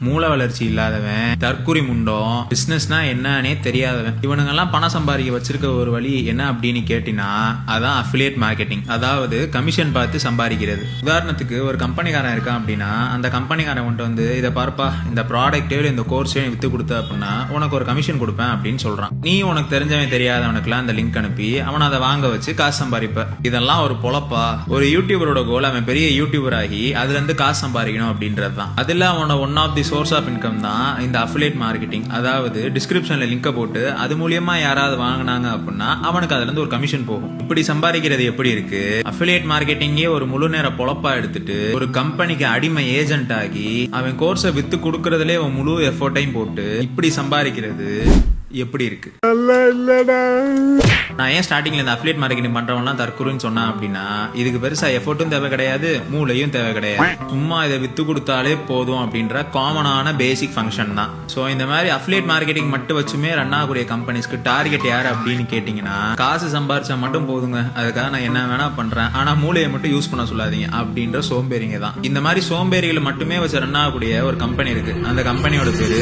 மூளை வளர்ச்சி இல்லாதவன், தற்குறி முண்டம், பிசினஸ்னா என்னன்னே தெரியாதவன், இவனுங்கெல்லாம் பணம் சம்பாதிக்க வச்சிருக்க ஒரு வழி என்ன அப்படின்னு கேட்டினா அதான் அஃபிலியேட் மார்க்கெட்டிங். அதாவது கமிஷன் பார்த்து சம்பாதிக்கிறது. உதாரணத்துக்கு ஒரு கம்பெனிக்காரன் இருக்கான் அப்படின்னா அந்த கம்பெனிக்காரன் கொண்டு வந்து இதை பார்ப்பா, இந்த ப்ராடக்டே இந்த கோர்ஸே வித்து கொடுத்த அப்படின்னா உனக்கு ஒரு கமிஷன் கொடுப்பேன் அப்படின்னு சொல்றான். நீ உனக்கு தெரிஞ்சவன் தெரியாதவனுக்குலாம் அந்த லிங்க் அனுப்பி அவனை அதை வாங்க வச்சு காசு சம்பாதிப்ப. இதெல்லாம் ஒரு பொழப்பா? ஒரு யூடியூபரோட கோல் அவன் பெரிய யூடியூபர் ஆகி அதுல இருந்து காசு சம்பாதிக்கணும் அப்படின்றது தான். அதுல அவனோட one of the source of income தான் இந்த அஃபிலியேட் மார்க்கெட்டிங். அதாவது டிஸ்கிரிப்ஷன்ல லிங்கை போட்டு அது மூலியமா யாராவது வாங்கினாங்க அப்படின்னா அவனுக்கு அதுல இருந்து ஒரு கமிஷன் போகும். இப்படி சம்பாதிக்கிறது எப்படி இருக்கு? அஃபிலியேட் மார்க்கெட்டிங்கே ஒரு முழு நேர பொழப்பா எடுத்துட்டு ஒரு கம்பெனிக்கு அடிமை ஏஜென்ட் ஆகி அவன் கோர்ஸை வித்து கொடுக்கறதுலே அவன் முழு எஃபோர்ட்டையும் போட்டு இப்படி சம்பாதிக்கிறது எப்படி இருக்கு? நான் ஏன் ஸ்டார்டிங்ல இந்த அஃபிலியேட் மார்க்கெட்டிங் பண்றவன்லாம் தற்குறின்னு சொன்னேன் அப்படின்னா இதுக்கு பெருசா எஃபோர்ட்டும் தேவை கிடையாது, மூளையும் தேவை கிடையாது. சும்மா இதை வித்து கொடுத்தாலே போதும் அப்படின்ற காமனான பேசிக் ஃபங்க்ஷன் தான். ஸோ இந்த மாதிரி அஃபிலியேட் மார்க்கெட்டிங் மட்டும் வச்சுமே ரன் ஆகக்கூடிய கம்பெனிஸ்க்கு டார்கெட் யார் அப்படின்னு கேட்டீங்கன்னா காசு சம்பாரிச்சா மட்டும் போதுங்க, அதுக்காக நான் என்ன வேணா பண்றேன், ஆனா மூளையை மட்டும் யூஸ் பண்ண சொல்லாதீங்க அப்படின்ற சோம்பேறிங்க தான். இந்த மாதிரி சோம்பேறிகளை மட்டுமே வச்சு ரன் ஆகக்கூடிய ஒரு கம்பெனி இருக்கு. அந்த கம்பெனியோட பேரு